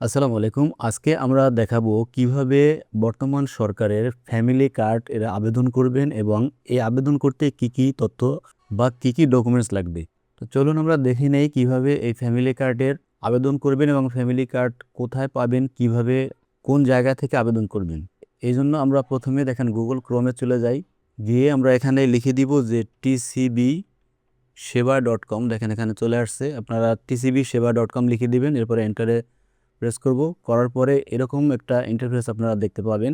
আসসালামু আলাইকুম। আজকে আমরা দেখাবো কিভাবে বর্তমান সরকারের ফ্যামিলি কার্ড এর আবেদন করবেন এবং এই আবেদন করতে কি তথ্য বা কি ডকুমেন্টস লাগবে। তো চলুন আমরা দেখে নেই কিভাবে এই ফ্যামিলি কার্ডের আবেদন করবেন এবং ফ্যামিলি কার্ড কোথায় পাবেন, কিভাবে কোন জায়গা থেকে আবেদন করবেন। এইজন্য আমরা প্রথমে দেখেন Google Chrome এ চলে যাই। গিয়ে আমরা এখানে লিখে দিব যে tcbseva.com। দেখেন এখানে চলে আসছে। আপনারা tcbseva.com লিখে দিবেন। এরপরে এন্টারে প্রেস করব। করার পরে এরকম একটা ইন্টারফেস আপনারা দেখতে পাবেন।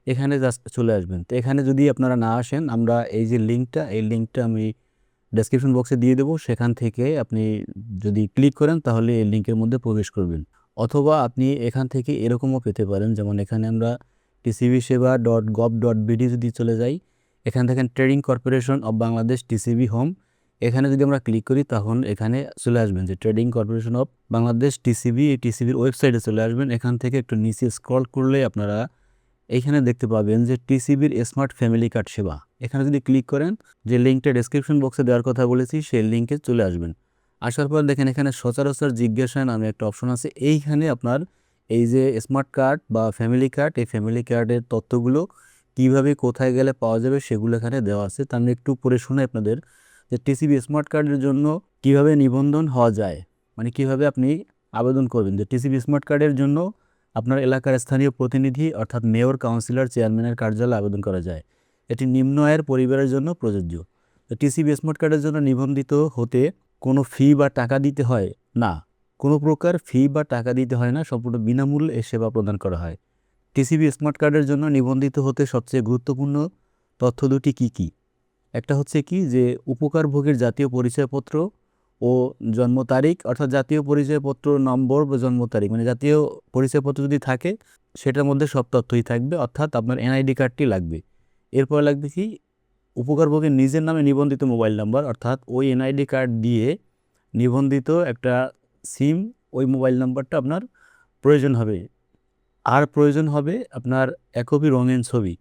এখানে জাস্ট চলে আসবেন। তো এখানে যদি আপনারা না আসেন, আমরা এই যে এই লিঙ্কটা আমি ডেসক্রিপশন বক্সে দিয়ে দেবো। সেখান থেকে আপনি যদি ক্লিক করেন তাহলে এই লিঙ্কের মধ্যে প্রবেশ করবেন। অথবা আপনি এখান থেকে এরকমও পেতে পারেন, যেমন এখানে আমরা tcbseva.gov.bd যদি চলে যাই, এখান থেকে trading corporation of Bangladesh TCB home, এখানে যদি আমরা ক্লিক করি তখন এখানে চলে আসবেন যে trading corporation of Bangladesh TCB. এই টিসিবির ওয়েবসাইটে চলে আসবেন। এখান থেকে একটু নিচে স্ক্রল করলে আপনারা এইখানে দেখতে পাবেন যে টিসিবির স্মার্ট ফ্যামিলি কার্ড সেবা। এখানে যদি ক্লিক করেন, যে লিঙ্কটা ডেসক্রিপশন বক্সে দেওয়ার কথা বলেছি সেই লিঙ্কে চলে আসবেন। আসার পর দেখেন এখানে সচরাচর জিজ্ঞাসা নামে একটা অপশন আছে। এইখানে আপনার এই যে স্মার্ট কার্ড বা ফ্যামিলি কার্ড, এই ফ্যামিলি কার্ডের তথ্যগুলো কিভাবে কোথায় গেলে পাওয়া যাবে সেগুলো এখানে দেওয়া আছে। তা আমি একটু পড়ে শুনে আপনাদের যে টিসিবি স্মার্ট কার্ডের জন্য কিভাবে নিবন্ধন হওয়া যায়, মানে কিভাবে আপনি আবেদন করবেন। যে টিসিবি স্মার্ট কার্ডের জন্য আপনার এলাকার স্থানীয় প্রতিনিধি অর্থাৎ মেয়র, কাউন্সিলর, চেয়ারম্যানের কার্যালয়ে আবেদন করা যায়। এটি নিম্ন আয়ের পরিবারের জন্য প্রযোজ্য। তো টিসিবি স্মার্ট কার্ডের জন্য নিবন্ধিত হতে কোনো ফি বা টাকা দিতে হয় না। কোনো প্রকার ফি বা টাকা দিতে হয় না, সম্পূর্ণ বিনামূল্যে এই সেবা প্রদান করা হয়। টিসিবি স্মার্ট কার্ডের জন্য নিবন্ধিত হতে সবচেয়ে গুরুত্বপূর্ণ তথ্য দুটি কী? একটা হচ্ছে কি যে উপকারভোগীর জাতীয় পরিচয়পত্র ও জন্ম তারিখ, অর্থাৎ জাতীয় পরিচয়পত্র নম্বর বা জন্ম তারিখ, মানে জাতীয় পরিচয়পত্র যদি থাকে সেটার মধ্যে সব তথ্যই থাকবে, অর্থাৎ আপনার এনআইডি কার্ডটি লাগবে। এরপর লাগবে কি উপকারভোগীর নিজের নামে নিবন্ধিত মোবাইল নাম্বার, অর্থাৎ ওই এনআইডি কার্ড দিয়ে নিবন্ধিত একটা সিম, ওই মোবাইল নাম্বারটা আপনার প্রয়োজন হবে। আর প্রয়োজন হবে আপনার এক কপি রঙিন ছবি।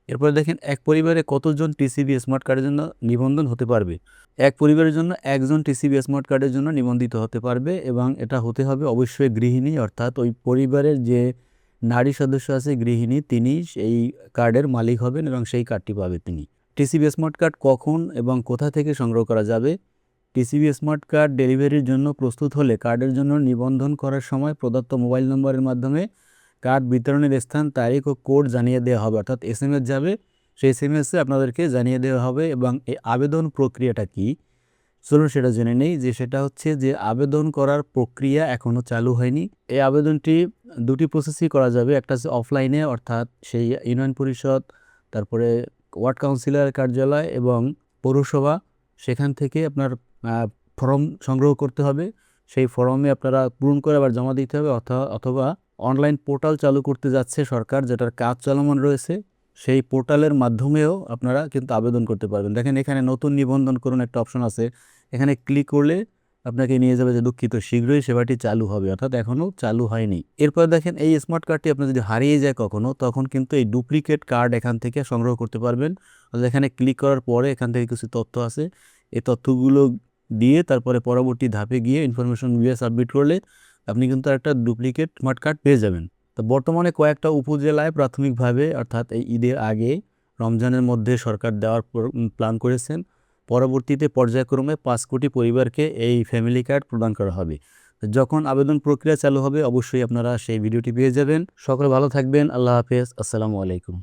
এরপরে দেখেন এক পরিবারে কতজন টিসিবি স্মার্ট কার্ডের জন্য নিবন্ধন হতে পারবে। এক পরিবারের জন্য একজন টিসিবি স্মার্ট কার্ডের জন্য নিবন্ধিত হতে পারবে এবং এটা হতে হবে অবশ্যই গৃহিণী, অর্থাৎ ওই পরিবারের যে নারী সদস্য আছে গৃহিণী, তিনি সেই কার্ডের মালিক হবেন এবং সেই কার্ডটি পাবে তিনি। টিসিবি স্মার্ট কার্ড কখন এবং কোথা থেকে সংগ্রহ করা যাবে? টিসিবি স্মার্ট কার্ড ডেলিভারির জন্য প্রস্তুত হলে কার্ডের জন্য নিবন্ধন করার সময় প্রদত্ত মোবাইল নম্বরের মাধ্যমে কার্ড বিতরণের স্থান, তারিখ ও কোড জানিয়ে দেওয়া হবে, অর্থাৎ এসএমএস যাবে। সেই এসএমএসে আপনাদেরকে জানিয়ে দেওয়া হবে। এবং এই আবেদন প্রক্রিয়াটা কি, চলুন সেটা জেনে নেই। যে সেটা হচ্ছে যে আবেদন করার প্রক্রিয়া এখনও চালু হয়নি। এই আবেদনটি দুটি প্রসেসই করা যাবে। একটা হচ্ছে অফলাইনে, অর্থাৎ সেই ইউনিয়ন পরিষদ, তারপরে ওয়ার্ড কাউন্সিলর কার্যালয় এবং পৌরসভা, সেখান থেকে আপনার ফর্ম সংগ্রহ করতে হবে। সেই ফর্মে আপনারা পূরণ করে আবার জমা দিতে হবে। অথবা অনলাইন পোর্টাল চালু করতে যাচ্ছে সরকার, যেটার কাজ চলমান রয়েছে, সেই পোর্টালের মাধ্যমেও আপনারা কিন্তু আবেদন করতে পারবেন। দেখেন এখানে নতুন নিবন্ধন করুন একটা অপশন আছে। এখানে ক্লিক করলে আপনাকে নিয়ে যাবে যে দুঃখিত শীঘ্রই সেবাটি চালু হবে, অর্থাৎ এখনও চালু হয়নি। এরপর দেখেন এই স্মার্ট কার্ডটি আপনার যদি হারিয়ে যায় কখনো, তখন কিন্তু এই ডুপ্লিকেট কার্ড এখান থেকে সংগ্রহ করতে পারবেন। অর্থাৎ এখানে ক্লিক করার পরে এখান থেকে কিছু তথ্য আছে, এই তথ্যগুলো দিয়ে তারপরে পরবর্তী ধাপে গিয়ে ইনফরমেশন দিয়ে সাবমিট করলে আপনি কিন্তু একটা ডুপ্লিকেট স্মার্ট কার্ড পেয়ে যাবেন। তো বর্তমানে কয়েকটা উপজেলায় প্রাথমিকভাবে, অর্থাৎ এই ঈদের আগে রমজানের মধ্যে সরকার দেওয়ার প্ল্যান করেছেন। পরবর্তীতে পর্যায়ক্রমে 5 কোটি পরিবারকে এই ফ্যামিলি কার্ড প্রদান করা হবে। যখন আবেদন প্রক্রিয়া চালু হবে অবশ্যই আপনারা সেই ভিডিওটি পেয়ে যাবেন। সকলে ভালো থাকবেন। আল্লাহ হাফেজ। আসসালামু আলাইকুম।